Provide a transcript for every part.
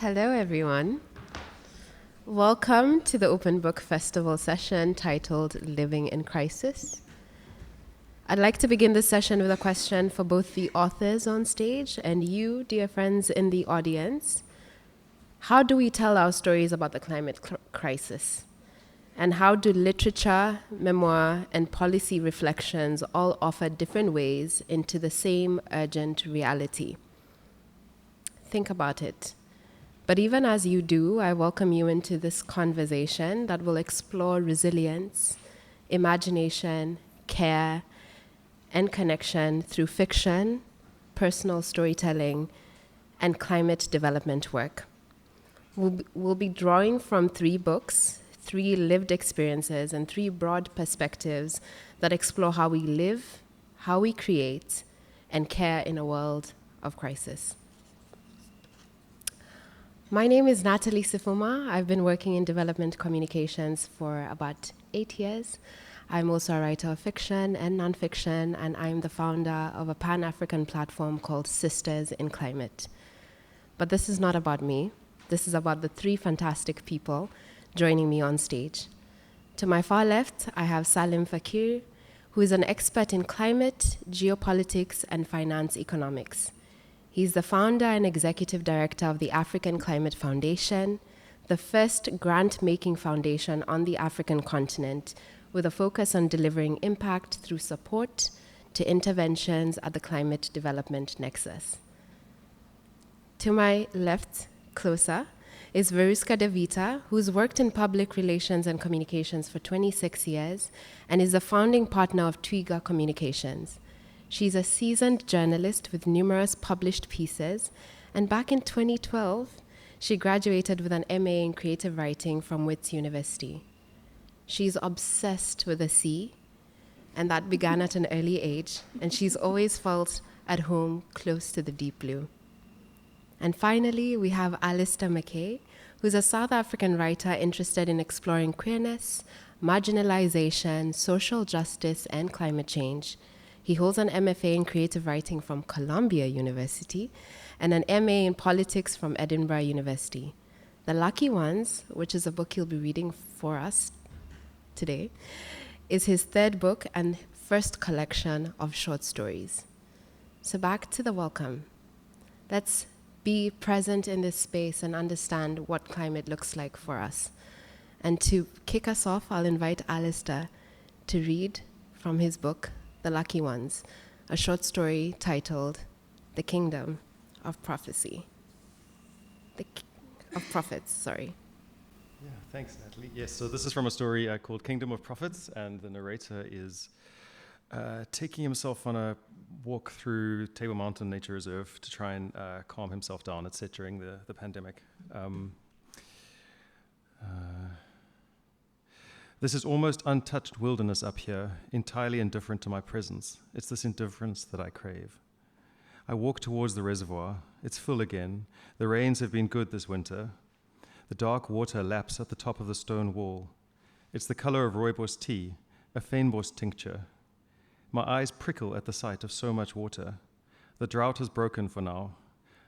Hello, everyone. Welcome to the Open Book Festival session titled Living in Crisis. I'd like to begin this session with a question for both the authors on stage and you, dear friends in the audience. How do we tell our stories about the climate crisis? And how do literature, memoir, and policy reflections all offer different ways into the same urgent reality? Think about it. But even as you do, I welcome you into this conversation that will explore resilience, imagination, care, and connection through fiction, personal storytelling, and climate development work. We'll be drawing from 3 books, 3 lived experiences, and 3 broad perspectives that explore how we live, how we create, and care in a world of crisis. My name is Natalie Sifuma. I've been working in development communications for about 8 years. I'm also a writer of fiction and nonfiction, and I'm the founder of a Pan-African platform called Sisters in Climate. But this is not about me. This is about the 3 fantastic people joining me on stage. To my far left, I have Saliem Fakir, who is an expert in climate, geopolitics, and finance economics. He's the founder and executive director of the African Climate Foundation, the first grant-making foundation on the African continent, with a focus on delivering impact through support to interventions at the climate development nexus. To my left, closer, is Veruska de Vita, who's worked in public relations and communications for 26 years and is the founding partner of Twiga Communications. She's a seasoned journalist with numerous published pieces, and back in 2012, she graduated with an MA in creative writing from Wits University. She's obsessed with the sea, and that began at an early age, and she's always felt at home close to the deep blue. And finally, we have Alistair Mackay, who's a South African writer interested in exploring queerness, marginalization, social justice, and climate change. He holds an MFA in creative writing from Columbia University and an MA in politics from Edinburgh University. The Lucky Ones, which is a book he'll be reading for us today, is his 3rd book and first collection of short stories. So back to the welcome. Let's be present in this space and understand what climate looks like for us. And to kick us off, I'll invite Alistair to read from his book, The Lucky Ones, a short story titled The Kingdom of Prophecy. Of Prophets, sorry. Yeah, thanks, Natalie. Yes, so this is from a story called Kingdom of Prophets, and the narrator is taking himself on a walk through Table Mountain Nature Reserve to try and calm himself down. It's set during the pandemic. This is almost untouched wilderness up here, entirely indifferent to my presence. It's this indifference that I crave. I walk towards the reservoir. It's full again. The rains have been good this winter. The dark water laps at the top of the stone wall. It's the color of rooibos tea, a fynbos tincture. My eyes prickle at the sight of so much water. The drought has broken for now.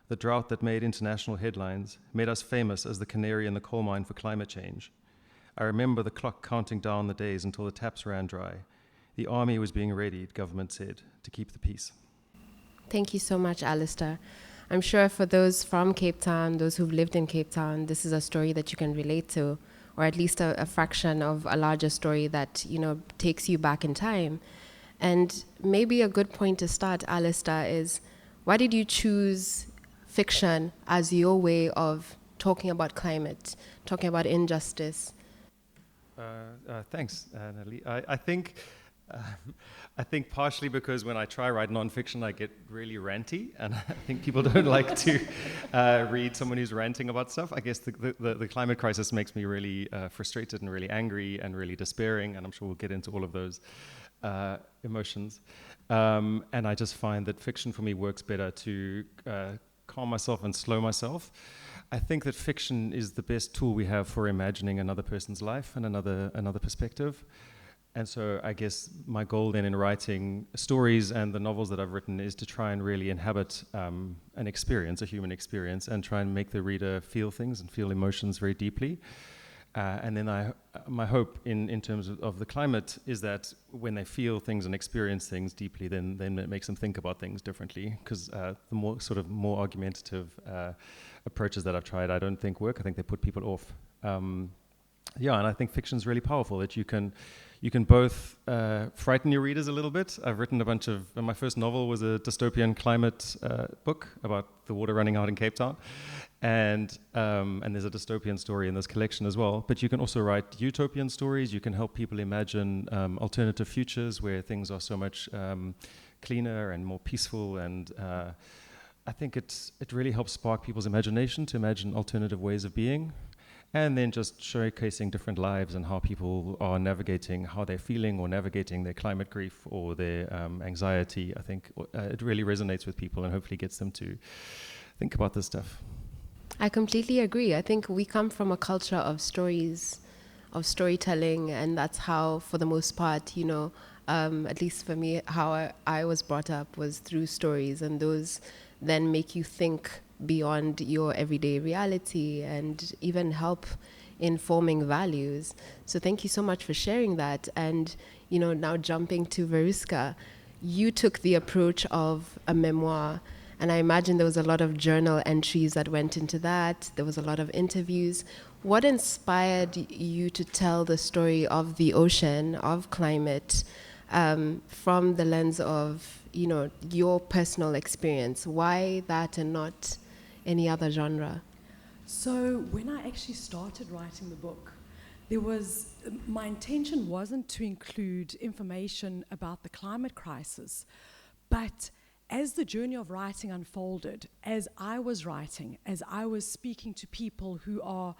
The drought that made international headlines, made us famous as the canary in the coal mine for climate change. I remember the clock counting down the days until the taps ran dry. The army was being readied, government said, to keep the peace. Thank you so much, Alistair. I'm sure for those from Cape Town, those who've lived in Cape Town, this is a story that you can relate to, or at least a fraction of a larger story that, takes you back in time. And maybe a good point to start, Alistair, is why did you choose fiction as your way of talking about climate, talking about injustice? Thanks, Natalie. I think partially because when I try write nonfiction, I get really ranty, and I think people don't like to read someone who's ranting about stuff. I guess the climate crisis makes me really frustrated and really angry and really despairing, and I'm sure we'll get into all of those emotions. And I just find that fiction for me works better to calm myself and slow myself. I think that fiction is the best tool we have for imagining another person's life and another perspective. And so I guess my goal then in writing stories and the novels that I've written is to try and really inhabit an experience, a human experience, and try and make the reader feel things and feel emotions very deeply. And then my hope in terms of the climate is that when they feel things and experience things deeply, then it makes them think about things differently. Because the more argumentative approaches that I've tried, I don't think work. I think they put people off. And I think fiction is really powerful. That you can both frighten your readers a little bit. I've written a bunch of. My first novel was a dystopian climate book about the water running out in Cape Town, and there's a dystopian story in this collection as well. But you can also write utopian stories. You can help people imagine alternative futures where things are so much cleaner and more peaceful. And I think it really helps spark people's imagination to imagine alternative ways of being. And then just showcasing different lives and how people are navigating, how they're feeling or navigating their climate grief or their anxiety. I think it really resonates with people and hopefully gets them to think about this stuff. I completely agree. I think we come from a culture of stories, of storytelling, and that's how, for the most part, at least for me, how I was brought up was through stories, and those then make you think beyond your everyday reality and even help in forming values. So thank you so much for sharing that. And, now jumping to Veruska, you took the approach of a memoir, and I imagine there was a lot of journal entries that went into that. There was a lot of interviews. What inspired you to tell the story of the ocean, of climate, from the lens of, your personal experience? Why that and not any other genre? So when I actually started writing the book, my intention wasn't to include information about the climate crisis, but as the journey of writing unfolded, as I was writing, as I was speaking to people who are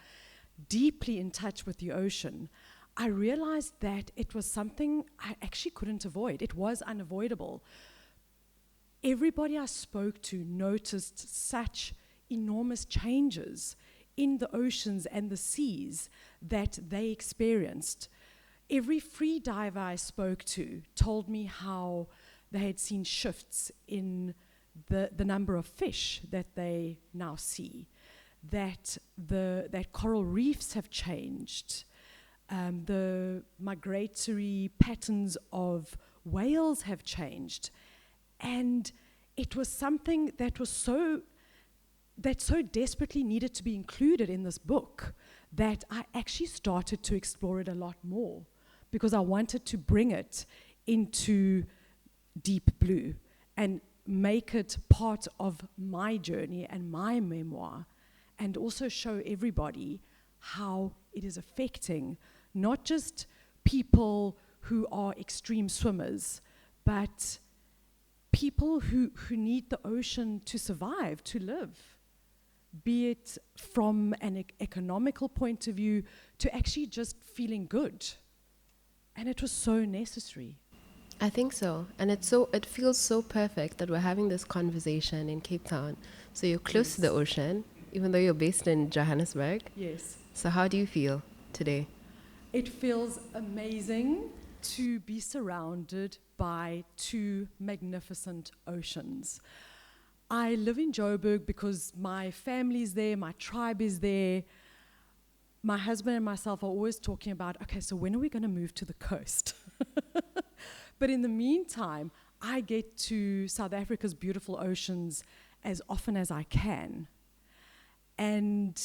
deeply in touch with the ocean, I realized that it was something I actually couldn't avoid. It was unavoidable. Everybody I spoke to noticed such enormous changes in the oceans and the seas that they experienced. Every free diver I spoke to told me how they had seen shifts in the number of fish that they now see, that coral reefs have changed, the migratory patterns of whales have changed. And it was something that so desperately needed to be included in this book that I actually started to explore it a lot more, because I wanted to bring it into deep blue and make it part of my journey and my memoir, and also show everybody how it is affecting not just people who are extreme swimmers, but people who need the ocean to survive, to live, be it from an economical point of view to actually just feeling good. And it was so necessary. I think so. And it feels so perfect that we're having this conversation in Cape Town. So you're close to the ocean, even though you're based in Johannesburg. Yes. So how do you feel today? It feels amazing to be surrounded by two magnificent oceans. I live in Joburg because my family's there, my tribe is there. My husband and myself are always talking about, okay, so when are we going to move to the coast? But in the meantime, I get to South Africa's beautiful oceans as often as I can. And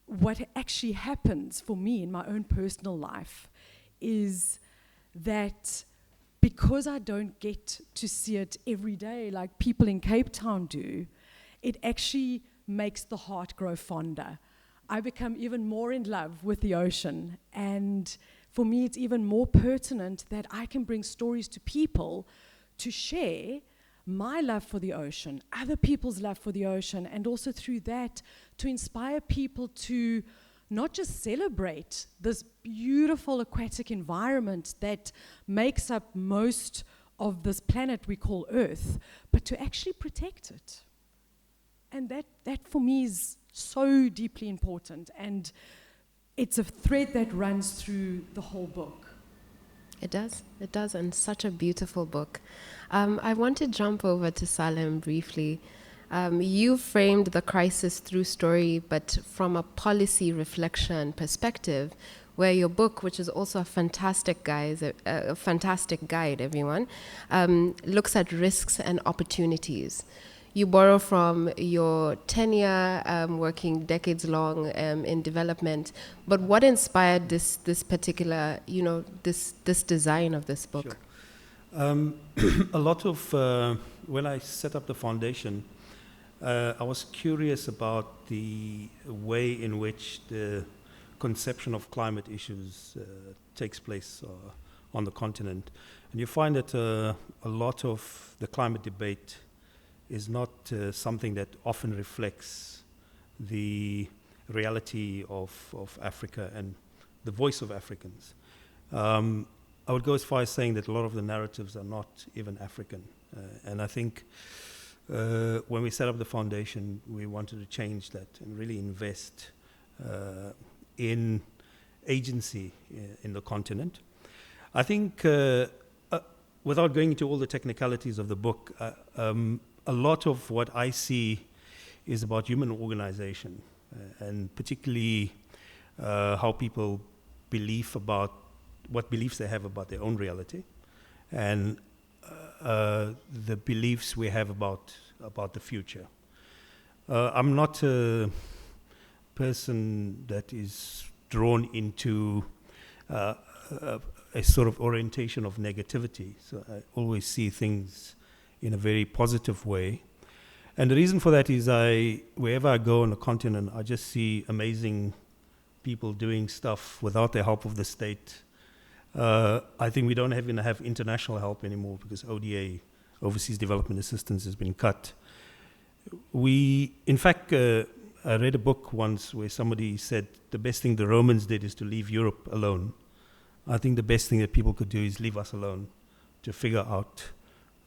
what actually happens for me in my own personal life is that because I don't get to see it every day like people in Cape Town do, it actually makes the heart grow fonder. I become even more in love with the ocean, and for me it's even more pertinent that I can bring stories to people to share my love for the ocean, other people's love for the ocean, and also through that to inspire people to not just celebrate this beautiful aquatic environment that makes up most of this planet we call Earth, but to actually protect it. And that for me is so deeply important, and it's a thread that runs through the whole book. It does, and such a beautiful book. I want to jump over to Salem briefly. You framed the crisis through story, but from a policy reflection perspective, where your book, which is also a fantastic guide, everyone, looks at risks and opportunities. You borrow from your tenure working decades long in development, but what inspired this particular, this design of this book? Sure. A lot of, when I set up the foundation, I was curious about the way in which the conception of climate issues takes place on the continent. And you find that a lot of the climate debate is not something that often reflects the reality of Africa and the voice of Africans. I would go as far as saying that a lot of the narratives are not even African. And I think when we set up the foundation, we wanted to change that and really invest in agency in the continent. I think, without going into all the technicalities of the book, a lot of what I see is about human organization, and particularly how people what beliefs they have about their own reality, and the beliefs we have about the future. I'm not a person that is drawn into a sort of orientation of negativity, so I always see things in a very positive way. And the reason for that is wherever I go on the continent, I just see amazing people doing stuff without the help of the state. I think we don't even have international help anymore because ODA, Overseas Development Assistance, has been cut. In fact, I read a book once where somebody said the best thing the Romans did is to leave Europe alone. I think the best thing that people could do is leave us alone to figure out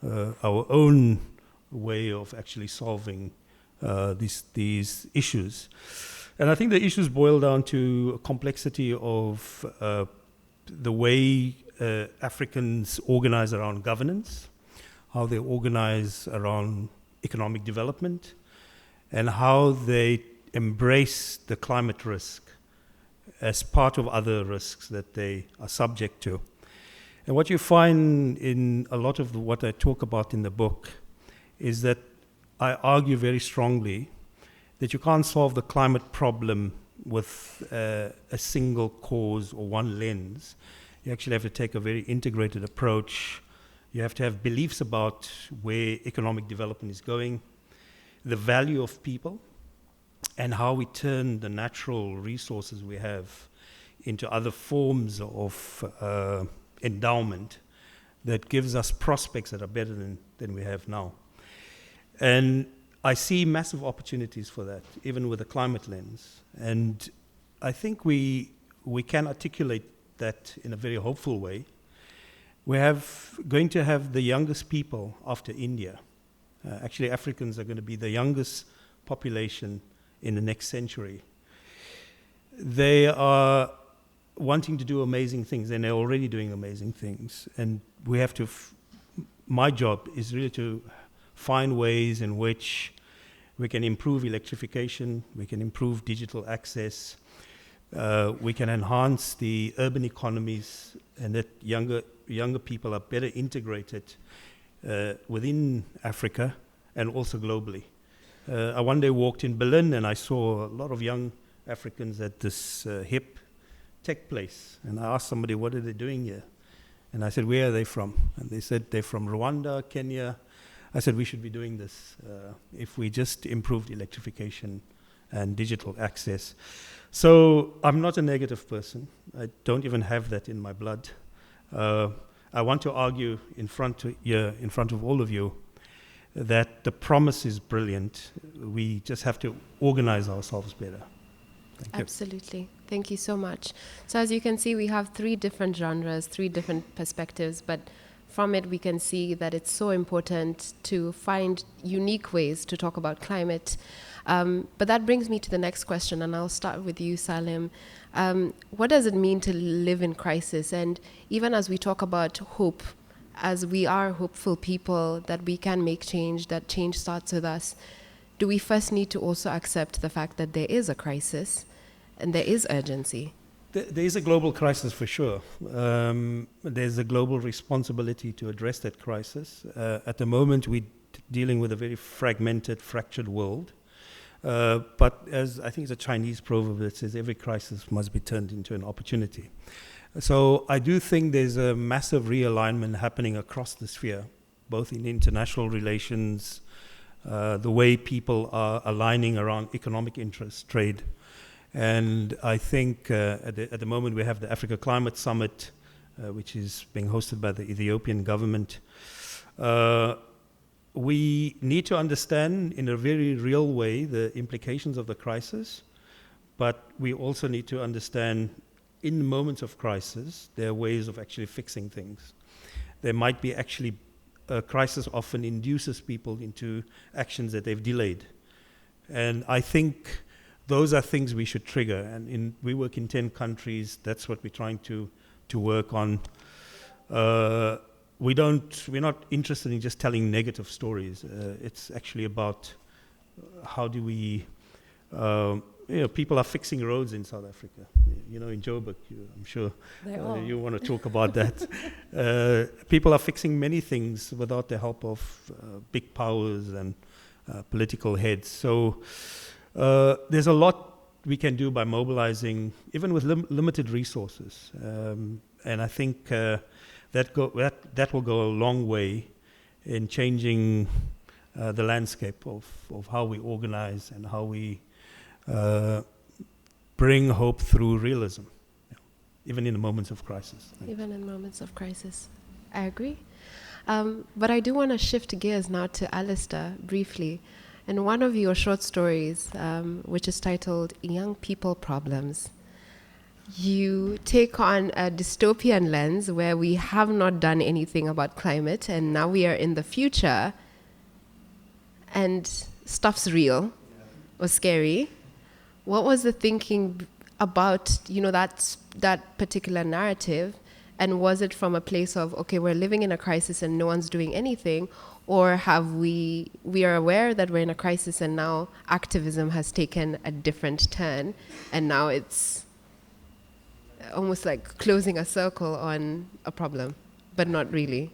our own way of actually solving these issues. And I think the issues boil down to a complexity of the way Africans organize around governance, how they organize around economic development, and how they embrace the climate risk as part of other risks that they are subject to. And what you find in a lot of what I talk about in the book is that I argue very strongly that you can't solve the climate problem with a single cause or one lens. You actually have to take a very integrated approach. You have to have beliefs about where economic development is going, the value of people, and how we turn the natural resources we have into other forms of endowment that gives us prospects that are better than we have now. And I see massive opportunities for that, even with a climate lens. And I think we can articulate that in a very hopeful way. We're going to have the youngest people after India. Actually, Africans are going to be the youngest population in the next century. They are wanting to do amazing things, and they're already doing amazing things. And we have to, my job is really to find ways in which we can improve electrification, we can improve digital access, we can enhance the urban economies, and that younger people are better integrated within Africa and also globally. I one day walked in Berlin and I saw a lot of young Africans at this hip tech place, and I asked somebody, what are they doing here? And I said, where are they from? And they said, they're from Rwanda, Kenya. I said, we should be doing this if we just improved electrification and digital access. So I'm not a negative person. I don't even have that in my blood. I want to argue in front of all of you that the promise is brilliant. We just have to organize ourselves better. Thank you. Absolutely. Thank you so much. So as you can see, we have 3 different genres, 3 different perspectives, but from it we can see that it's so important to find unique ways to talk about climate. But that brings me to the next question, and I'll start with you, Saliem. What does it mean to live in crisis? And even as we talk about hope, as we are hopeful people that we can make change, that change starts with us, do we first need to also accept the fact that there is a crisis and there is urgency? There is a global crisis for sure. There's a global responsibility to address that crisis. At the moment, we're dealing with a very fragmented, fractured world. But as I think it's a Chinese proverb that says every crisis must be turned into an opportunity. So I do think there's a massive realignment happening across the sphere, both in international relations, the way people are aligning around economic interests, trade. And I think at the moment we have the Africa Climate Summit, which is being hosted by the Ethiopian government. We need to understand in a very real way the implications of the crisis, but we also need to understand in moments of crisis, there are ways of actually fixing things. There might be actually a crisis often induces people into actions that they've delayed. And I think those are things we should trigger. And we work in 10 countries. That's what we're trying to work on. We're not interested in just telling negative stories. It's actually about how do we, people are fixing roads in South Africa. In Joburg, I'm sure you want to talk about that. People are fixing many things without the help of big powers and political heads. So there's a lot we can do by mobilizing, even with limited resources. And I think that will go a long way in changing the landscape of how we organize and how we bring hope through realism, even in the moments of crisis. Even in moments of crisis. I agree. But I do want to shift gears now to Alistair briefly. In one of your short stories, which is titled Young People Problems, you take on a dystopian lens where we have not done anything about climate and now we are in the future and stuff's real or scary. What was the thinking about, that particular narrative? And was it from a place of, okay, we're living in a crisis and no one's doing anything? Or have we are aware that we're in a crisis and now activism has taken a different turn and now it's almost like closing a circle on a problem, but not really?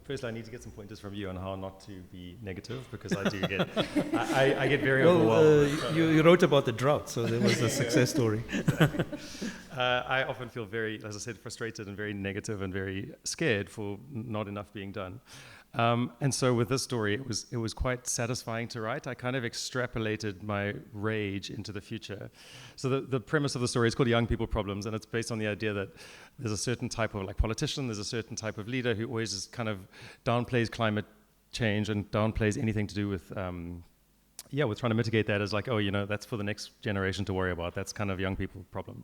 First, I need to get some pointers from you on how not to be negative, because I do get, I get very overwhelmed. You wrote about the drought, so there was a success story. I often feel very, as I said, frustrated and very negative and very scared for not enough being done. And so with this story, it was quite satisfying to write. I kind of extrapolated my rage into the future. So the premise of the story is called Young People Problems, and it's based on the idea that there's a certain type of politician, there's a certain type of leader who always just kind of downplays climate change and downplays anything to do with with trying to mitigate that as that's for the next generation to worry about. That's kind of young people problem.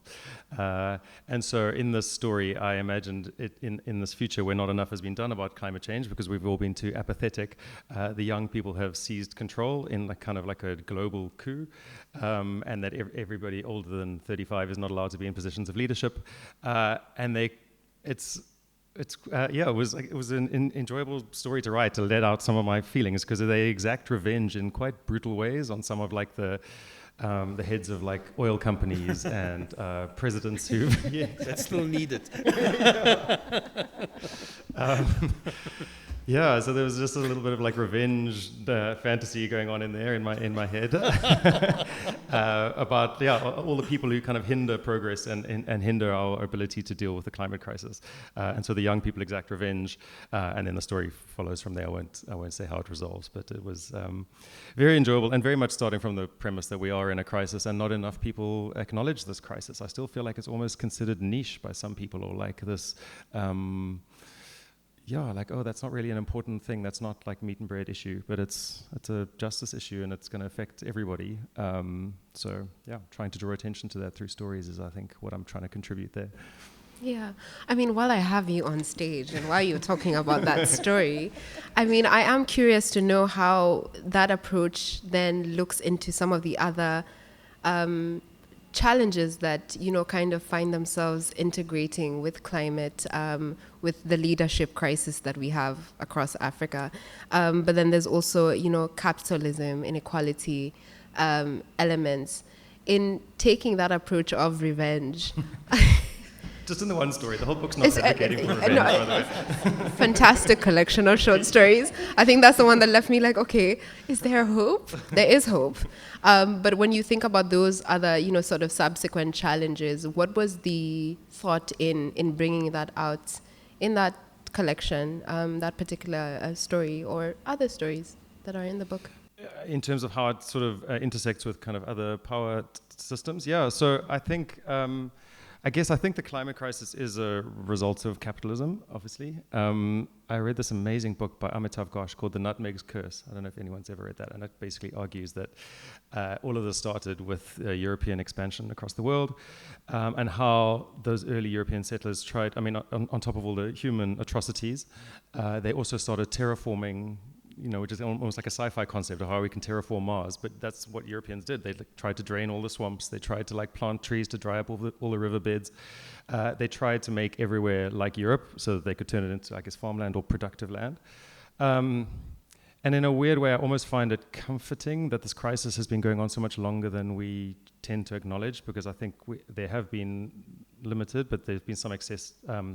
And so in this story, I imagined it in this future where not enough has been done about climate change because we've all been too apathetic. The young people have seized control in kind of like a global coup, and that everybody older than 35 is not allowed to be in positions of leadership. It was an enjoyable story to write, to let out some of my feelings, because they exact revenge in quite brutal ways on some of the heads of oil companies and presidents who that's still needed. So there was just a little bit of revenge fantasy going on in there in my head about all the people who kind of hinder progress and hinder our ability to deal with the climate crisis. And so the young people exact revenge, and then the story follows from there. I won't say how it resolves, but it was very enjoyable and very much starting from the premise that we are in a crisis and not enough people acknowledge this crisis. I still feel like it's almost considered niche by some people, or this. That's not really an important thing. That's not meat and bread issue, but it's a justice issue and it's going to affect everybody. Trying to draw attention to that through stories is, I think, what I'm trying to contribute there. Yeah. I mean, while I have you on stage and while you're talking about that story, I mean, I am curious to know how that approach then looks into some of the other challenges that, you know, kind of find themselves integrating with climate, with the leadership crisis that we have across Africa. But then there's also, you know, capitalism, inequality, elements. In taking that approach of revenge, Just in the one story. The whole book's not advocating for revenge, no, by the way. fantastic collection of short stories. I think that's the one that left me like, okay, is there hope? There is hope. But when you think about those other, you know, sort of subsequent challenges, what was the thought in bringing that out in that collection, that particular story or other stories that are in the book? In terms of how it sort of intersects with kind of other power systems, yeah. So I think, I think the climate crisis is a result of capitalism, obviously. I read this amazing book by Amitav Ghosh called The Nutmeg's Curse. I don't know if anyone's ever read that. And it basically argues that all of this started with European expansion across the world, and how those early European settlers tried, I mean, on top of all the human atrocities, they also started terraforming, you know, which is almost like a sci-fi concept of how we can terraform Mars. But that's what Europeans did. They tried to drain all the swamps. They tried to plant trees to dry up all the riverbeds. They tried to make everywhere like Europe so that they could turn it into, I guess, farmland or productive land. And in a weird way, I almost find it comforting that this crisis has been going on so much longer than we tend to acknowledge, because I think there have been limited, but there's been some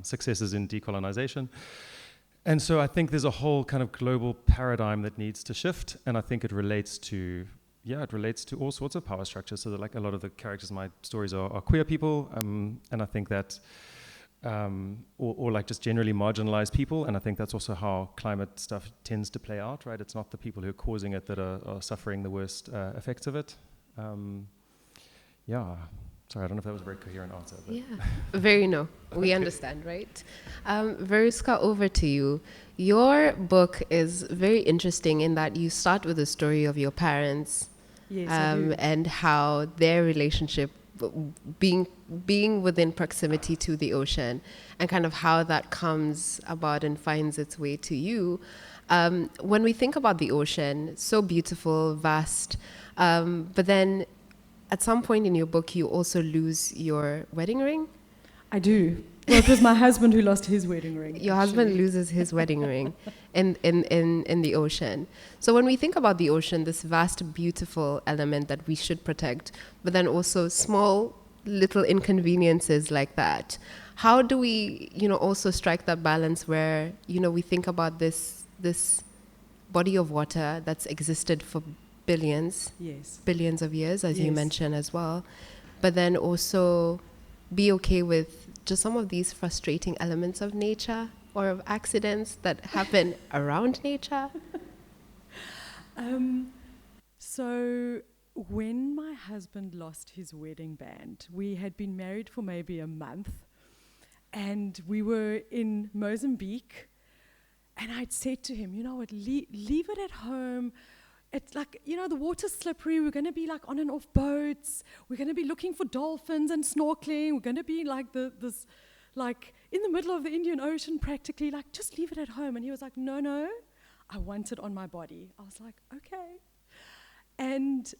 successes in decolonization. And so I think there's a whole kind of global paradigm that needs to shift, and I think it relates to all sorts of power structures. So that, like, a lot of the characters in my stories are queer people, and I think that, or like just generally marginalized people, and I think that's also how climate stuff tends to play out, right? It's not the people who are causing it that are suffering the worst effects of it. Sorry, I don't know if that was a very coherent answer. But. Yeah, we understand, right? Veruska, over to you. Your book is very interesting in that you start with the story of your parents, Yes, I do. and how their relationship, being within proximity to the ocean, and kind of how that comes about and finds its way to you. When we think about the ocean, so beautiful, vast, but then at some point in your book, you also lose your wedding ring. I do. Well, it was my husband who lost his wedding ring. Your husband loses his wedding ring in the ocean. So when we think about the ocean, this vast, beautiful element that we should protect, but then also small, little inconveniences like that, how do we, you know, also strike that balance where, you know, we think about this body of water that's existed for billions of years, as you mentioned as well, but then also be okay with just some of these frustrating elements of nature or of accidents that happen around nature? So when my husband lost his wedding band, we had been married for maybe a month, and we were in Mozambique, and I'd said to him, you know what, leave it at home. It's like, you know, the water's slippery. We're going to be like on and off boats. We're going to be looking for dolphins and snorkeling. We're going to be like this, like in the middle of the Indian Ocean practically. Like, just leave it at home. And he was like, no, I want it on my body. I was like, okay. And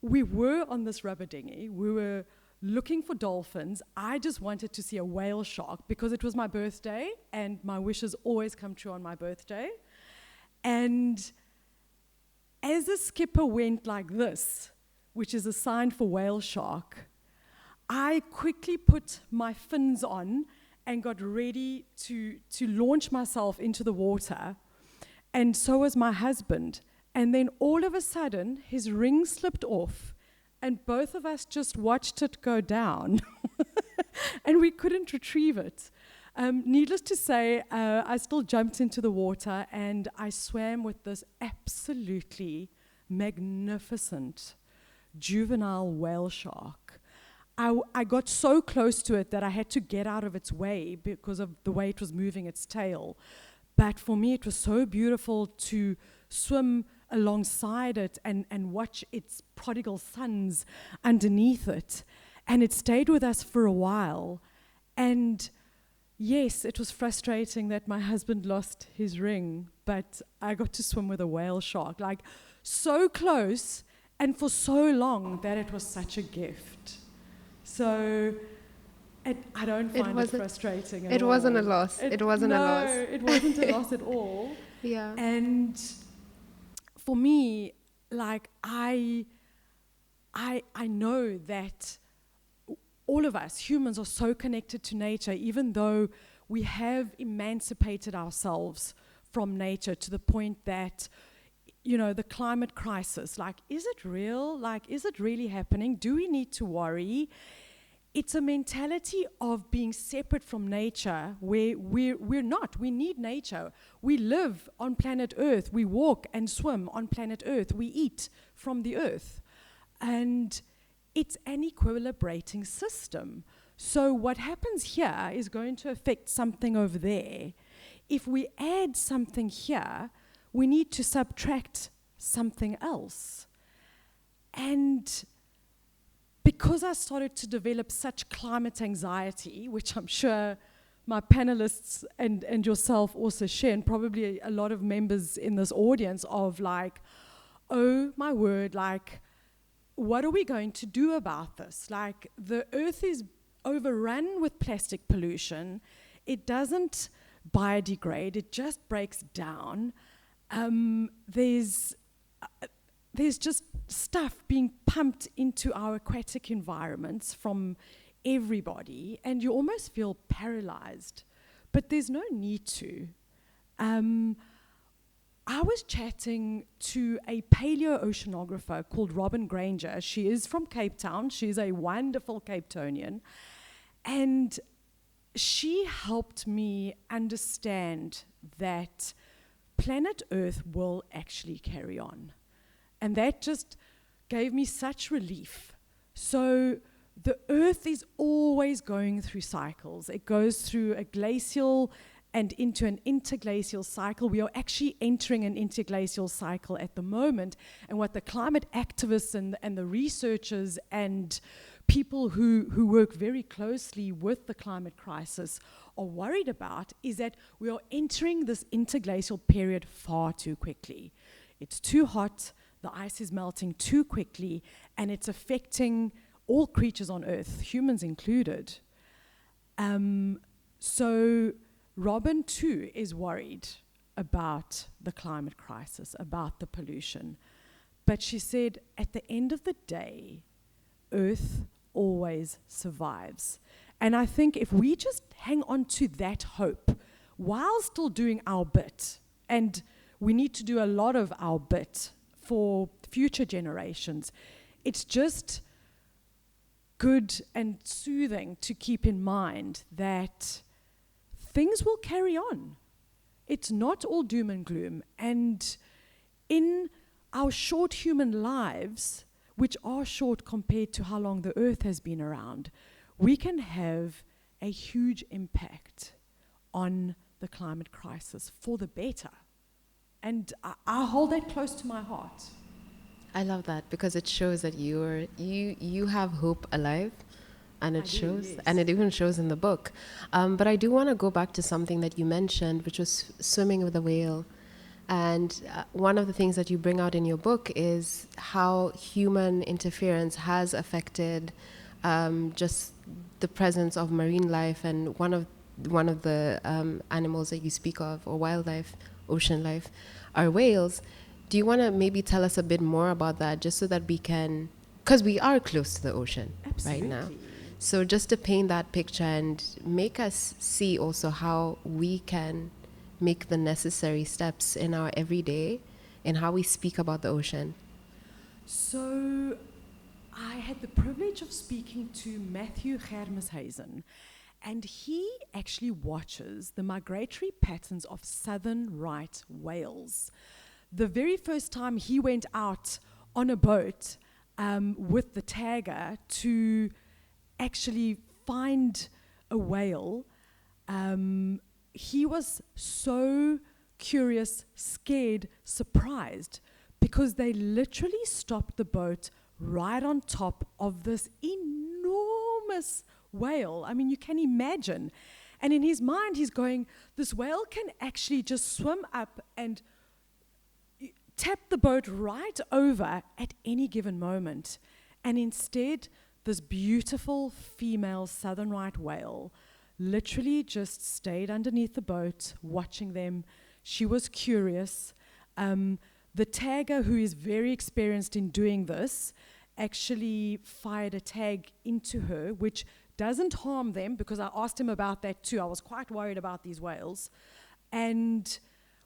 we were on this rubber dinghy. We were looking for dolphins. I just wanted to see a whale shark because it was my birthday, and my wishes always come true on my birthday. And as the skipper went like this, which is a sign for whale shark, I quickly put my fins on and got ready to launch myself into the water. And so was my husband. And then all of a sudden, his ring slipped off, and both of us just watched it go down. And we couldn't retrieve it. Needless to say, I still jumped into the water, and I swam with this absolutely magnificent juvenile whale shark. I got so close to it that I had to get out of its way because of the way it was moving its tail. But for me, it was so beautiful to swim alongside it and watch its prodigal sons underneath it. And it stayed with us for a while. And yes, it was frustrating that my husband lost his ring, but I got to swim with a whale shark, like so close and for so long that it was such a gift. So I don't find it frustrating at all. It wasn't a loss. It wasn't a loss. No, it wasn't a loss at all. Yeah. And for me, like I know that all of us, humans, are so connected to nature, even though we have emancipated ourselves from nature to the point that, you know, the climate crisis, like, is it real? Like, is it really happening? Do we need to worry? It's a mentality of being separate from nature where we're not. We need nature. We live on planet Earth. We walk and swim on planet Earth. We eat from the earth. And it's an equilibrating system. So what happens here is going to affect something over there. If we add something here, we need to subtract something else. And because I started to develop such climate anxiety, which I'm sure my panelists and yourself also share, and probably a lot of members in this audience, of like, oh my word, like, what are we going to do about this? Like, the earth is overrun with plastic pollution. It doesn't biodegrade, it just breaks down. There's just stuff being pumped into our aquatic environments from everybody, and you almost feel paralyzed. But there's no need to. I was chatting to a paleoceanographer called Robin Granger. She is from Cape Town. She's a wonderful Cape Townian. And she helped me understand that planet Earth will actually carry on. And that just gave me such relief. So the Earth is always going through cycles. It goes through a glacial and into an interglacial cycle. We are actually entering an interglacial cycle at the moment. And what the climate activists and the researchers and people who work very closely with the climate crisis are worried about is that we are entering this interglacial period far too quickly. It's too hot, the ice is melting too quickly, and it's affecting all creatures on Earth, humans included. So Robin too is worried about the climate crisis, about the pollution. But she said, at the end of the day, Earth always survives. And I think if we just hang on to that hope while still doing our bit, and we need to do a lot of our bit for future generations, it's just good and soothing to keep in mind that things will carry on. It's not all doom and gloom. And in our short human lives, which are short compared to how long the Earth has been around, we can have a huge impact on the climate crisis for the better. And I hold that close to my heart. I love that because it shows that you have hope alive, and it shows, yes. And it even shows in the book. But I do want to go back to something that you mentioned, which was swimming with a whale. And one of the things that you bring out in your book is how human interference has affected just the presence of marine life, and one of the animals that you speak of, or wildlife, ocean life, are whales. Do you want to maybe tell us a bit more about that, just so that we can, because we are close to the ocean Absolutely. right now. So just to paint that picture and make us see also how we can make the necessary steps in our everyday in how we speak about the ocean. So I had the privilege of speaking to Matthew Germeshuizen, and he actually watches the migratory patterns of southern right whales. The very first time he went out on a boat with the tagger to actually find a whale, he was so curious, scared, surprised, because they literally stopped the boat right on top of this enormous whale. I mean, you can imagine. And in his mind, he's going, this whale can actually just swim up and tap the boat right over at any given moment. And instead, this beautiful female southern right whale literally just stayed underneath the boat, watching them. She was curious. The tagger, who is very experienced in doing this, actually fired a tag into her, which doesn't harm them, because I asked him about that too. I was quite worried about these whales. And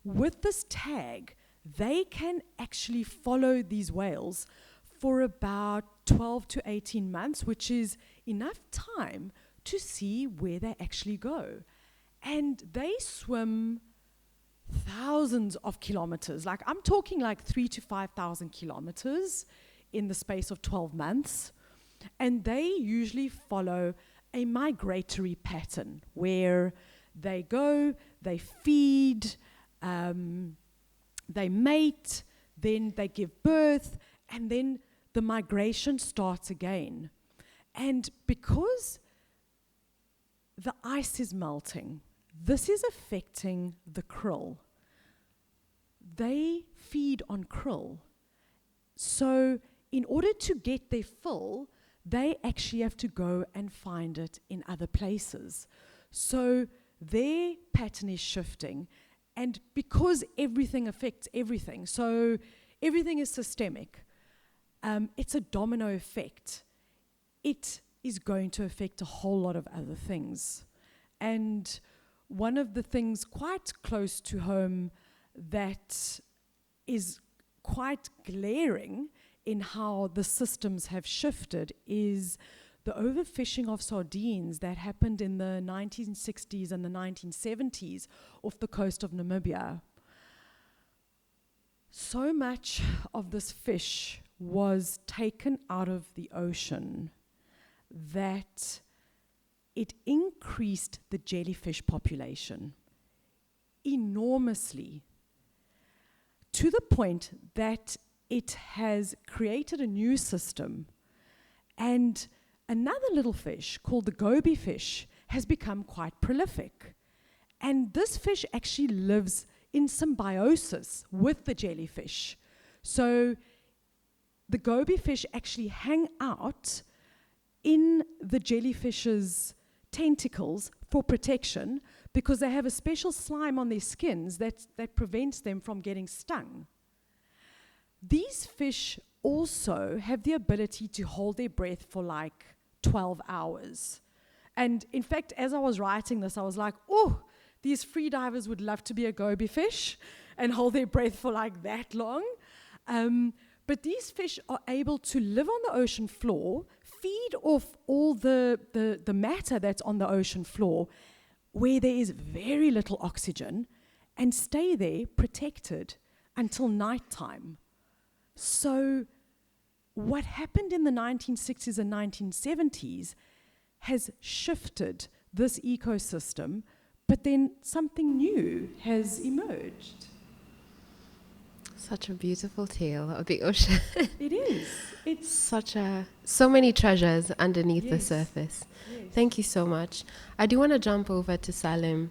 with this tag, they can actually follow these whales for about 12 to 18 months, which is enough time to see where they actually go. And they swim thousands of kilometers. Like, I'm talking like 3,000 to 5,000 kilometers in the space of 12 months. And they usually follow a migratory pattern where they go, they feed, they mate, then they give birth, and then the migration starts again. And because the ice is melting, this is affecting the krill. They feed on krill. So in order to get their fill, they actually have to go and find it in other places. So their pattern is shifting. And because everything affects everything, so everything is systemic, it's a domino effect. It is going to affect a whole lot of other things. And one of the things quite close to home that is quite glaring in how the systems have shifted is the overfishing of sardines that happened in the 1960s and the 1970s off the coast of Namibia. So much of this fish was taken out of the ocean that it increased the jellyfish population enormously, to the point that it has created a new system. And another little fish called the goby fish has become quite prolific. And this fish actually lives in symbiosis with the jellyfish. So the goby fish actually hang out in the jellyfish's tentacles for protection, because they have a special slime on their skins that prevents them from getting stung. These fish also have the ability to hold their breath for like 12 hours. And in fact, as I was writing this, I was like, oh, these free divers would love to be a goby fish and hold their breath for like that long. But these fish are able to live on the ocean floor, feed off all the matter that's on the ocean floor, where there is very little oxygen, and stay there protected until nighttime. So what happened in the 1960s and 1970s has shifted this ecosystem, but then something new has emerged. Such a beautiful tale of the ocean. It is. It's so many treasures underneath the Yes. surface. Yes. Thank you so much. I do want to jump over to Saliem.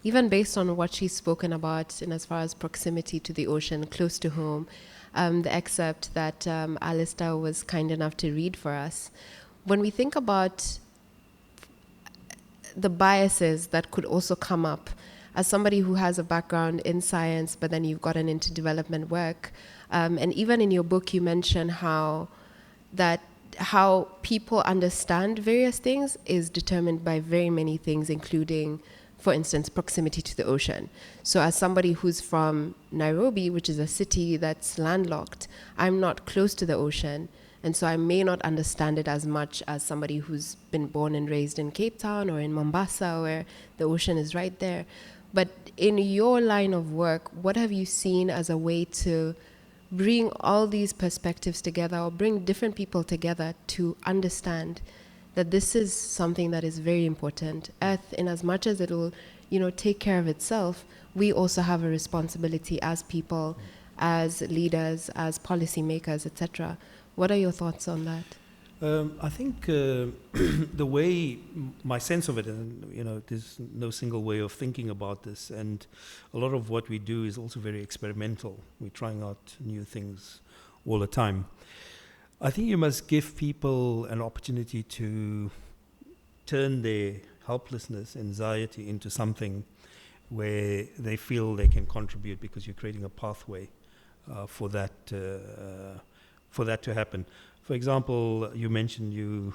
Even based on what she's spoken about in as far as proximity to the ocean, close to home, the excerpt that Alistair was kind enough to read for us. When we think about the biases that could also come up, as somebody who has a background in science, but then you've gotten into development work, and even in your book you mention how people understand various things is determined by very many things, including, for instance, proximity to the ocean. So as somebody who's from Nairobi, which is a city that's landlocked, I'm not close to the ocean, and so I may not understand it as much as somebody who's been born and raised in Cape Town or in Mombasa, where the ocean is right there. But in your line of work, what have you seen as a way to bring all these perspectives together, or bring different people together to understand that this is something that is very important? Earth, in as much as it will, take care of itself, we also have a responsibility as people, as leaders, as policymakers, etc. What are your thoughts on that? I think the way, my sense of it, and there's no single way of thinking about this, and a lot of what we do is also very experimental. We're trying out new things all the time. I think you must give people an opportunity to turn their helplessness, anxiety into something where they feel they can contribute, because you're creating a pathway for that to happen. For example, you mentioned you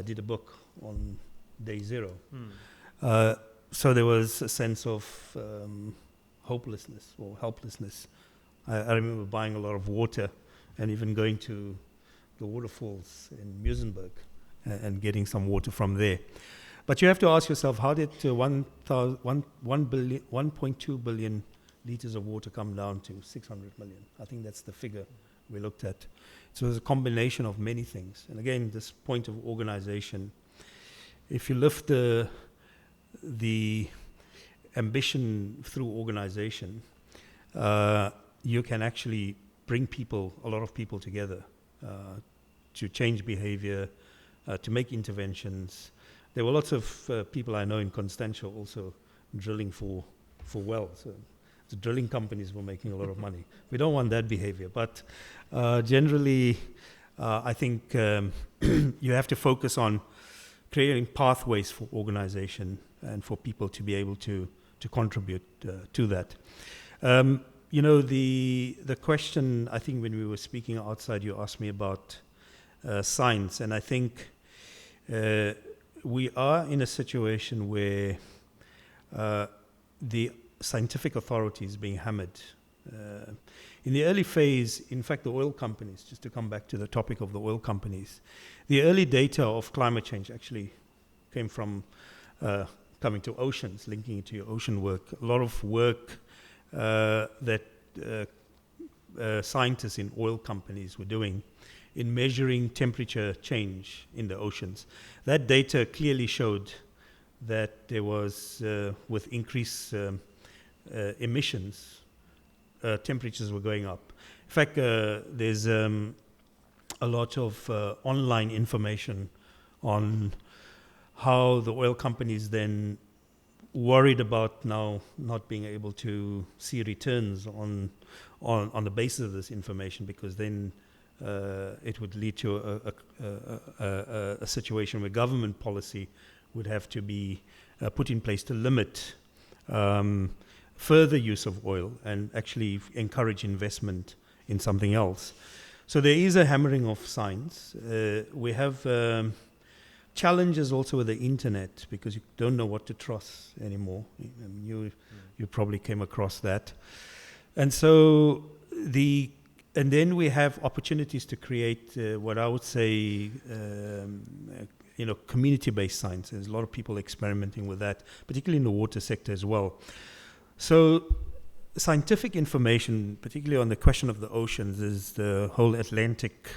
did a book on day zero. So there was a sense of hopelessness or helplessness. I remember buying a lot of water and even going to the waterfalls in Muizenberg and getting some water from there. But you have to ask yourself, how did 1.2 billion liters of water come down to 600 million? I think that's the figure we looked at. So it was a combination of many things. And again, this point of organization, if you lift the ambition through organization, you can actually bring a lot of people together to change behavior, to make interventions. There were lots of people I know in Constantia also drilling for wells. The drilling companies were making a lot of money. We don't want that behavior, but generally, I think you have to focus on creating pathways for organization and for people to be able to contribute to that. The question, I think when we were speaking outside, you asked me about science, and I think we are in a situation where the scientific authority is being hammered. In the early phase, in fact, the oil companies, just to come back to the topic of the oil companies, the early data of climate change actually came from coming to oceans, linking it to your ocean work. A lot of work that scientists in oil companies were doing in measuring temperature change in the oceans. That data clearly showed that there was, with increased emissions, temperatures were going up. In fact, there's a lot of online information on how the oil companies then worried about now not being able to see returns on the basis of this information, because then it would lead to a situation where government policy would have to be put in place to limit further use of oil and actually encourage investment in something else. So there is a hammering of science. We have challenges also with the internet, because you don't know what to trust anymore. I mean, you probably came across that. And so and then we have opportunities to create what I would say, community-based science. There's a lot of people experimenting with that, particularly in the water sector as well. So scientific information, particularly on the question of the oceans, is the whole Atlantic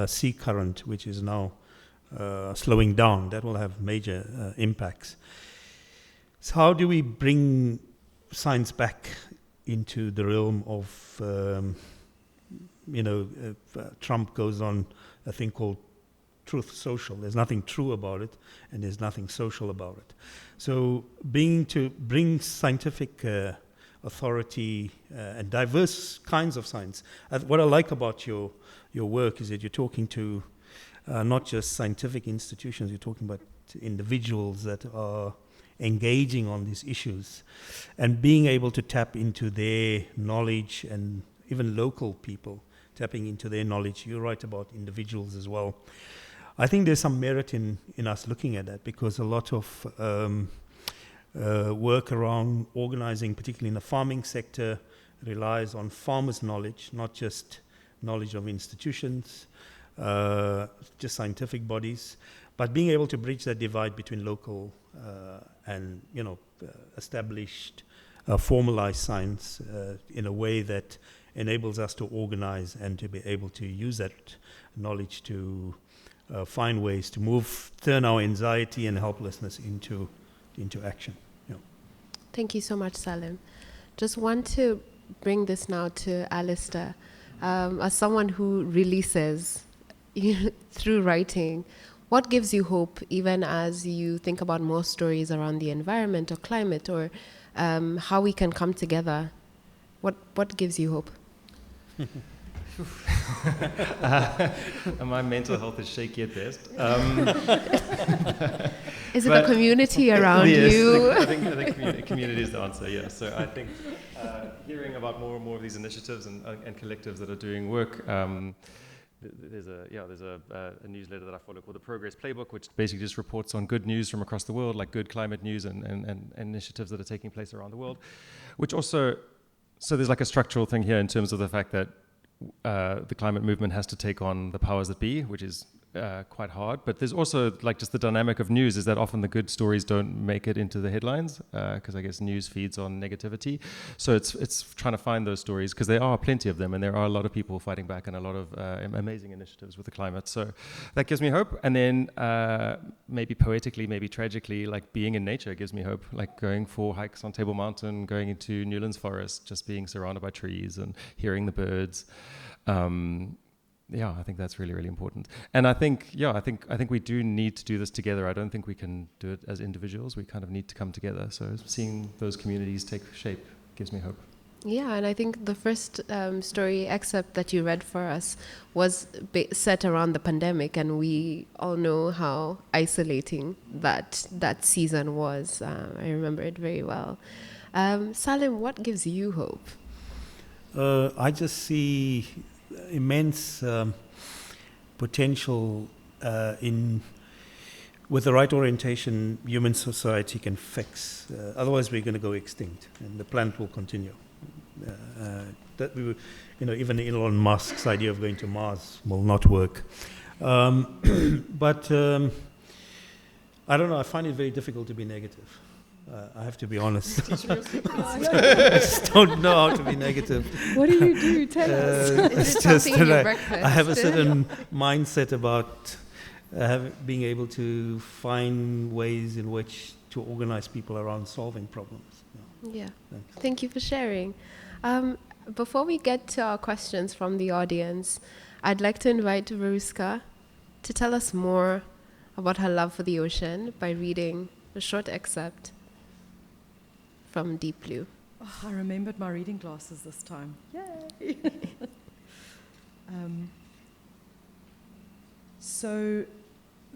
sea current, which is now slowing down. That will have major impacts. So how do we bring science back into the realm of, Trump goes on a thing called truth social. There's nothing true about it, and there's nothing social about it. So to bring scientific authority and diverse kinds of science. What I like about your work is that you're talking to not just scientific institutions, you're talking about individuals that are engaging on these issues and being able to tap into their knowledge, and even local people tapping into their knowledge. You're right about individuals as well. I think there's some merit in us looking at that, because a lot of work around organizing, particularly in the farming sector, relies on farmers' knowledge, not just knowledge of institutions, just scientific bodies, but being able to bridge that divide between local and established, formalized science in a way that enables us to organize and to be able to use that knowledge to find ways to turn our anxiety and helplessness into action. Thank you so much, Saliem. Just want to bring this now to Alistair. As someone who releases, through writing, what gives you hope, even as you think about more stories around the environment or climate, or how we can come together? What gives you hope? My mental health is shaky at best. Is it the community around you? I think community is the answer, yeah. So I think hearing about more and more of these initiatives and collectives that are doing work. There's a newsletter that I follow called the Progress Playbook, which basically just reports on good news from across the world, like good climate news and initiatives that are taking place around the world. Which also, so there's like a structural thing here in terms of the fact that the climate movement has to take on the powers that be, which is quite hard. But there's also like just the dynamic of news is that often the good stories don't make it into the headlines because I guess news feeds on negativity. So it's trying to find those stories because there are plenty of them and there are a lot of people fighting back and a lot of amazing initiatives with the climate. So that gives me hope. And then maybe poetically, maybe tragically, like being in nature gives me hope. Like going for hikes on Table Mountain, going into Newlands Forest, just being surrounded by trees and hearing the birds. I think that's really, really important. And I think we do need to do this together. I don't think we can do it as individuals. We kind of need to come together. So seeing those communities take shape gives me hope. Yeah, and I think the first story excerpt that you read for us was set around the pandemic, and we all know how isolating that season was. I remember it very well. Saliem, what gives you hope? I just see immense potential with the right orientation, human society can fix. Otherwise, we're going to go extinct, and the planet will continue. That we, even Elon Musk's idea of going to Mars will not work. But I don't know. I find it very difficult to be negative. I have to be honest. I just don't know how to be negative. What do you do? Tell us. Is it something in your breakfast? I have a certain mindset about being able to find ways in which to organize people around solving problems. Yeah. Thanks. Thank you for sharing. Before we get to our questions from the audience, I'd like to invite Veruska to tell us more about her love for the ocean by reading a short excerpt from Deep Blue. Oh, I remembered my reading glasses this time. Yay! So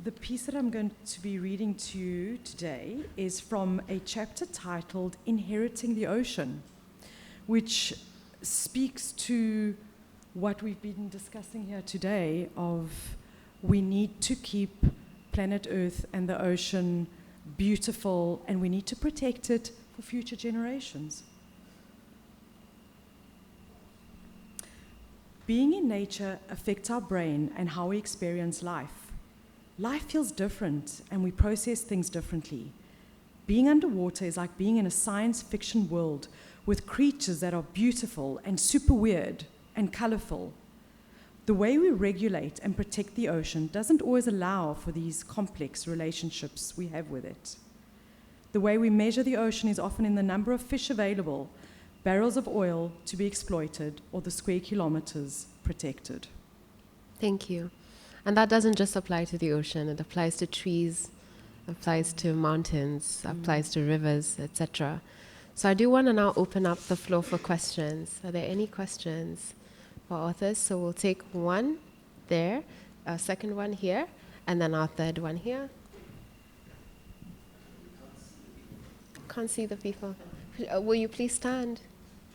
the piece that I'm going to be reading to you today is from a chapter titled Inheriting the Ocean, which speaks to what we've been discussing here today of we need to keep planet Earth and the ocean beautiful, and we need to protect it for future generations. Being in nature affects our brain and how we experience life. Life feels different and we process things differently. Being underwater is like being in a science fiction world with creatures that are beautiful and super weird and colorful. The way we regulate and protect the ocean doesn't always allow for these complex relationships we have with it. The way we measure the ocean is often in the number of fish available, barrels of oil to be exploited, or the square kilometers protected. Thank you. And that doesn't just apply to the ocean. It applies to trees, applies to mountains, applies to rivers, etc. So I do want to now open up the floor for questions. Are there any questions for authors? So we'll take one there, a second one here, and then our third one here. Can't see the people. Will you please stand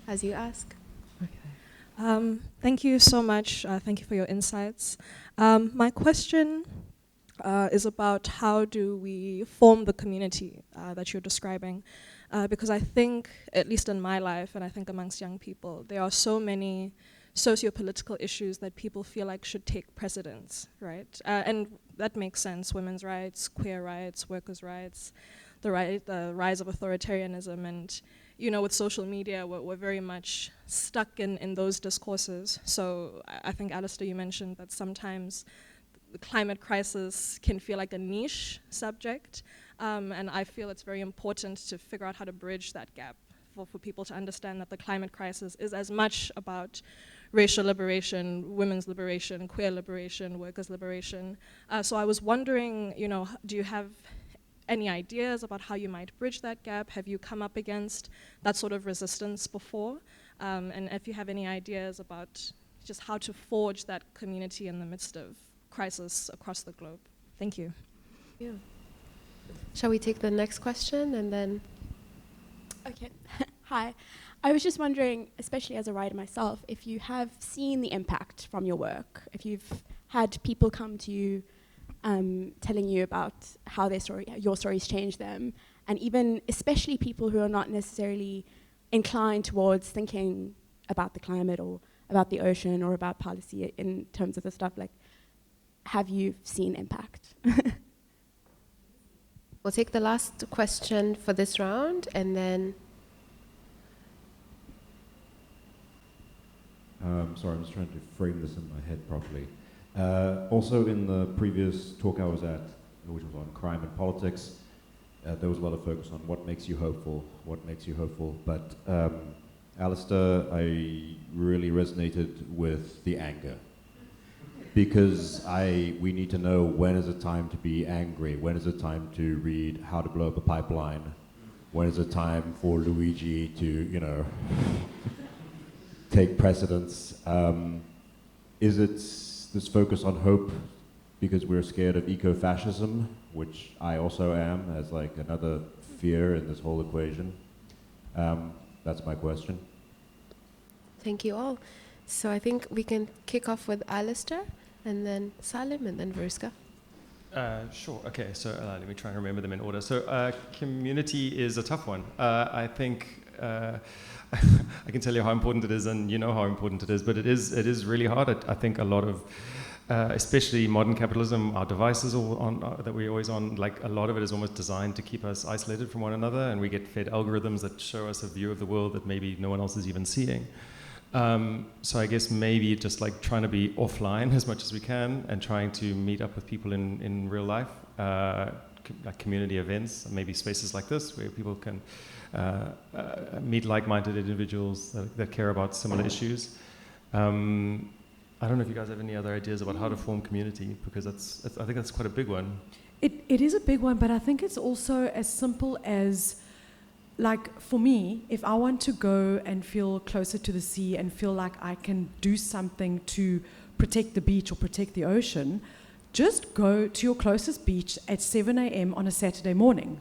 as you ask? Okay. Thank you so much. Thank you for your insights. My question is about how do we form the community that you're describing? Because I think, at least in my life, and I think amongst young people, there are so many socio-political issues that people feel like should take precedence, right? And that makes sense: women's rights, queer rights, workers' rights, the rise of authoritarianism, and with social media, we're very much stuck in those discourses. So I think, Alistair, you mentioned that sometimes the climate crisis can feel like a niche subject, and I feel it's very important to figure out how to bridge that gap for people to understand that the climate crisis is as much about racial liberation, women's liberation, queer liberation, workers' liberation. So I was wondering, do you have any ideas about how you might bridge that gap? Have you come up against that sort of resistance before? And if you have any ideas about just how to forge that community in the midst of crisis across the globe. Thank you. Yeah. Shall we take the next question and then? Okay. Hi. I was just wondering, especially as a writer myself, if you have seen the impact from your work, if you've had people come to you telling you about how your stories changed them, and even especially people who are not necessarily inclined towards thinking about the climate or about the ocean or about policy in terms of the stuff, like, have you seen impact? We'll take the last question for this round, and then... Sorry, I'm just trying to frame this in my head properly. Also, in the previous talk I was at, which was on crime and politics, there was a lot of focus on what makes you hopeful, but Alistair, I really resonated with the anger. Because we need to know when is it time to be angry, when is it time to read How to Blow Up a Pipeline, when is it time for Luigi to, take precedence. Is it this focus on hope because we're scared of eco-fascism, which I also am, as like another fear in this whole equation? That's my question. Thank you all. So I think we can kick off with Alistair, and then Saliem, and then Veruska. Sure. Okay. So let me try and remember them in order. So community is a tough one. I think I can tell you how important it is, and you know how important it is. But it is really hard. I think a lot of, especially modern capitalism, our devices that we're always on. Like a lot of it is almost designed to keep us isolated from one another, and we get fed algorithms that show us a view of the world that maybe no one else is even seeing. So I guess maybe just like trying to be offline as much as we can and trying to meet up with people in real life, like community events, maybe spaces like this where people can meet like-minded individuals that care about similar issues. I don't know if you guys have any other ideas about how to form community, because I think that's quite a big one. It is a big one, but I think it's also as simple as, like, for me, if I want to go and feel closer to the sea and feel like I can do something to protect the beach or protect the ocean, just go to your closest beach at 7 a.m. on a Saturday morning.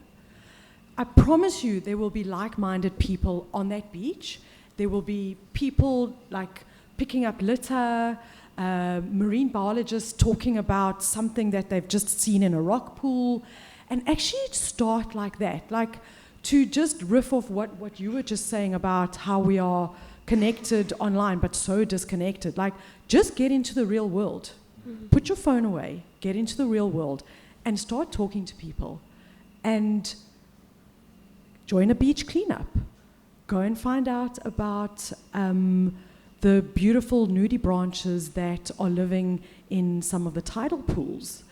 I promise you there will be like-minded people on that beach. There will be people like picking up litter, marine biologists talking about something that they've just seen in a rock pool, and actually start like that. Like, to just riff off what you were just saying about how we are connected online but so disconnected. Like, just get into the real world. Mm-hmm. Put your phone away, get into the real world, and start talking to people. And join a beach cleanup. Go and find out about the beautiful nudibranches that are living in some of the tidal pools.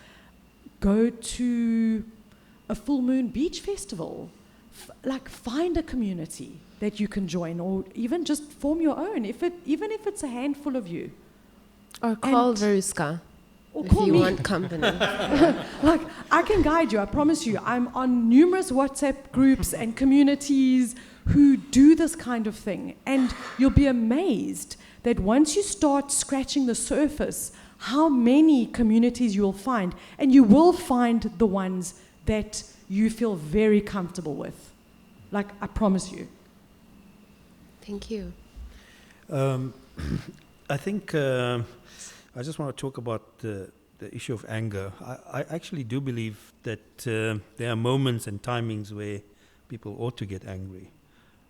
Go to a full moon beach festival. Find a community that you can join, or even just form your own, even if it's a handful of you. Or call Veruska if you want company. Like, I can guide you, I promise you. I'm on numerous WhatsApp groups and communities who do this kind of thing. And you'll be amazed that once you start scratching the surface, how many communities you'll find. And you will find the ones that you feel very comfortable with. Like, I promise you. Thank you. I think I just want to talk about the issue of anger. I actually do believe that there are moments and timings where people ought to get angry.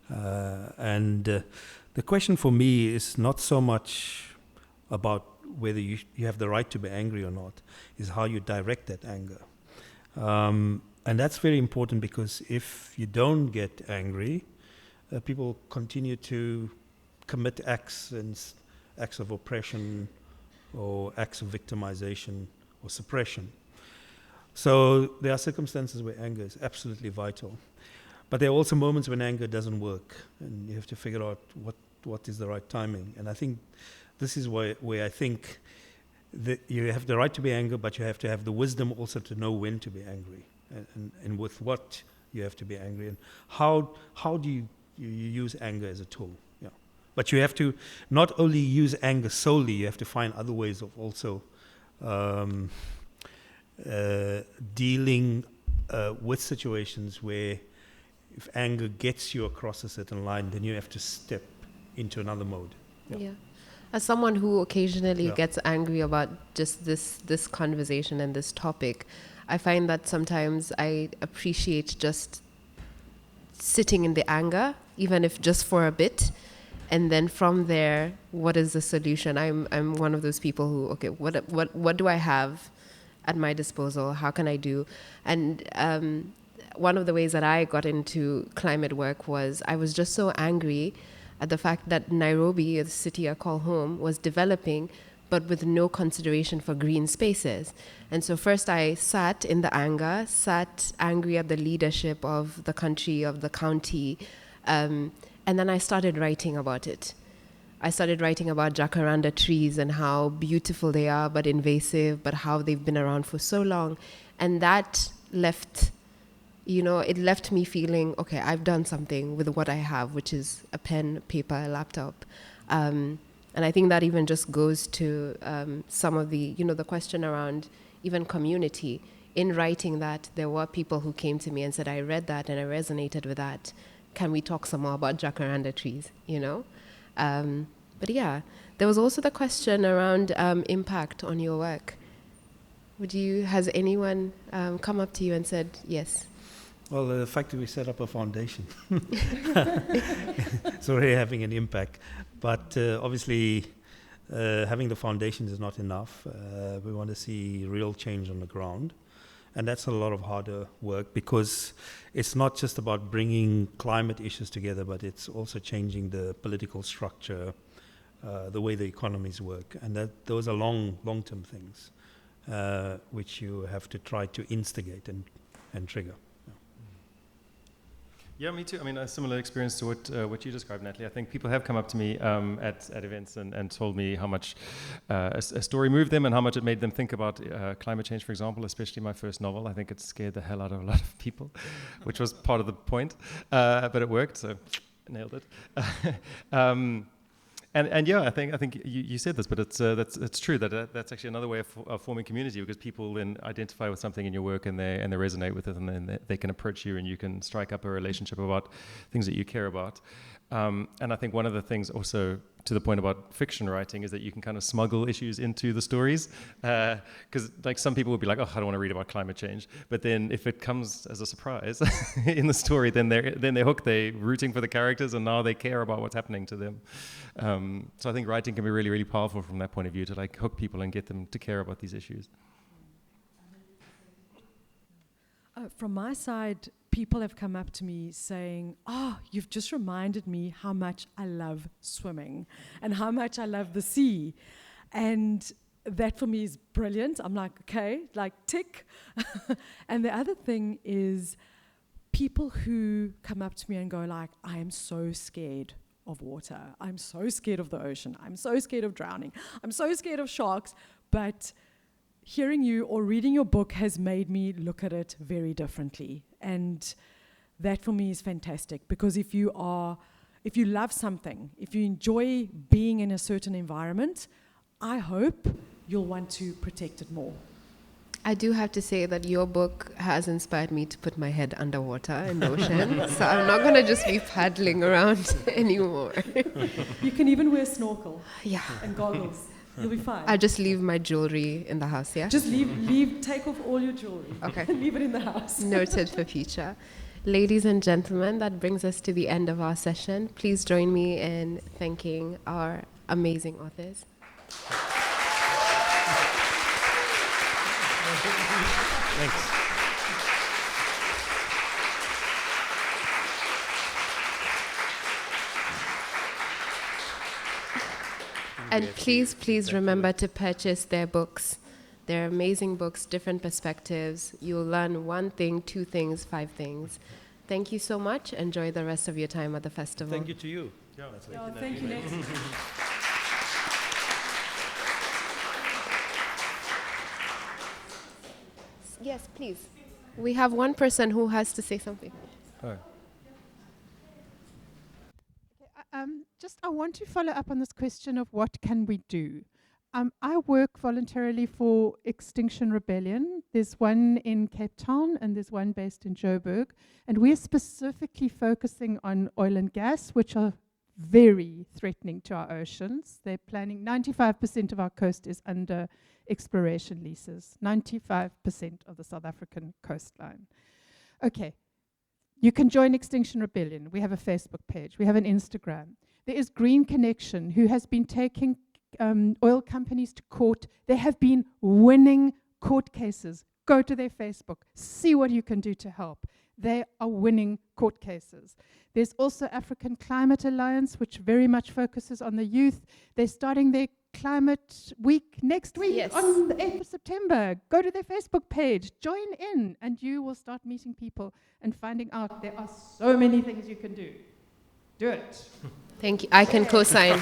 And the question for me is not so much about whether you have the right to be angry or not, is how you direct that anger. And that's very important, because if you don't get angry, people continue to commit acts of oppression or acts of victimization or suppression. So there are circumstances where anger is absolutely vital. But there are also moments when anger doesn't work, and you have to figure out what is the right timing. And I think this is where I think that you have the right to be angry, but you have to have the wisdom also to know when to be angry, and with what you have to be angry, and how do you use anger as a tool. Yeah. But you have to not only use anger solely, you have to find other ways of also dealing with situations where if anger gets you across a certain line, then you have to step into another mode. Yeah. As someone who occasionally gets angry about just this conversation and this topic, I find that sometimes I appreciate just sitting in the anger, even if just for a bit, and then from there, what is the solution? I'm one of those people who, okay, what do I have at my disposal? How can I do? And one of the ways that I got into climate work was I was just so angry at the fact that Nairobi, the city I call home, was developing, but with no consideration for green spaces. And so first I sat in the anger, sat angry at the leadership of the country, of the county, and then I started writing about it. I started writing about jacaranda trees and how beautiful they are, but invasive, but how they've been around for so long. And that left, it left me feeling, okay, I've done something with what I have, which is a pen, paper, a laptop. And I think that even just goes to some of the, the question around even community. In writing that, there were people who came to me and said, I read that and I resonated with that. Can we talk some more about jacaranda trees, But yeah, there was also the question around impact on your work. Has anyone come up to you and said, yes? Well, the fact that we set up a foundation it's already having an impact. But obviously, having the foundation is not enough. We want to see real change on the ground. And that's a lot of harder work, because it's not just about bringing climate issues together, but it's also changing the political structure, the way the economies work. And those are long-term things, which you have to try to instigate and trigger. Yeah, me too. I mean, a similar experience to what you described, Natalie. I think people have come up to me at events and told me how much a story moved them and how much it made them think about climate change, for example, especially my first novel. I think it scared the hell out of a lot of people, which was part of the point, but it worked, so nailed it. And yeah, I think you said this, but it's true that's actually another way of forming community, because people then identify with something in your work and they resonate with it, and then they can approach you and you can strike up a relationship about things that you care about. And I think one of the things also, to the point about fiction writing, is that you can kind of smuggle issues into the stories, because like some people would be like, oh, I don't want to read about climate change, but then if it comes as a surprise in the story, then they're hooked, they're rooting for the characters, and now they care about what's happening to them. So I think writing can be really, really powerful from that point of view, to like hook people and get them to care about these issues. From my side, people have come up to me saying, you've just reminded me how much I love swimming and how much I love the sea. And that for me is brilliant. I'm like, okay, like tick. And the other thing is people who come up to me and go like, I am so scared of water. I'm so scared of the ocean. I'm so scared of drowning. I'm so scared of sharks. But hearing you or reading your book has made me look at it very differently. And that for me is fantastic, because if you love something, if you enjoy being in a certain environment, I hope you'll want to protect it more. I do have to say that your book has inspired me to put my head underwater in the ocean, so I'm not going to just be paddling around anymore. You can even wear snorkel and and goggles. You'll be fine. I'll just leave my jewelry in the house, yeah? Just take off all your jewelry. Okay. Leave it in the house. Noted for future. Ladies and gentlemen, that brings us to the end of our session. Please join me in thanking our amazing authors. Thanks. And please remember to purchase their books. They're amazing books, different perspectives. You'll learn one thing, two things, five things. Thank you so much. Enjoy the rest of your time at the festival. Thank you to you. Thank you, Nancy. Yes, please. We have one person who has to say something. Oh. I want to follow up on this question of what can we do. I work voluntarily for Extinction Rebellion. There's one in Cape Town and there's one based in Joburg. And we're specifically focusing on oil and gas, which are very threatening to our oceans. They're planning 95% of our coast is under exploration leases, 95% of the South African coastline. Okay, you can join Extinction Rebellion. We have a Facebook page. We have an Instagram. There is Green Connection, who has been taking oil companies to court. They have been winning court cases. Go to their Facebook. See what you can do to help. They are winning court cases. There's also African Climate Alliance, which very much focuses on the youth. They're starting their climate week next week on the 8th of September. Go to their Facebook page, join in, and you will start meeting people and finding out there are so many things you can do. Do it. Thank you. I can co-sign.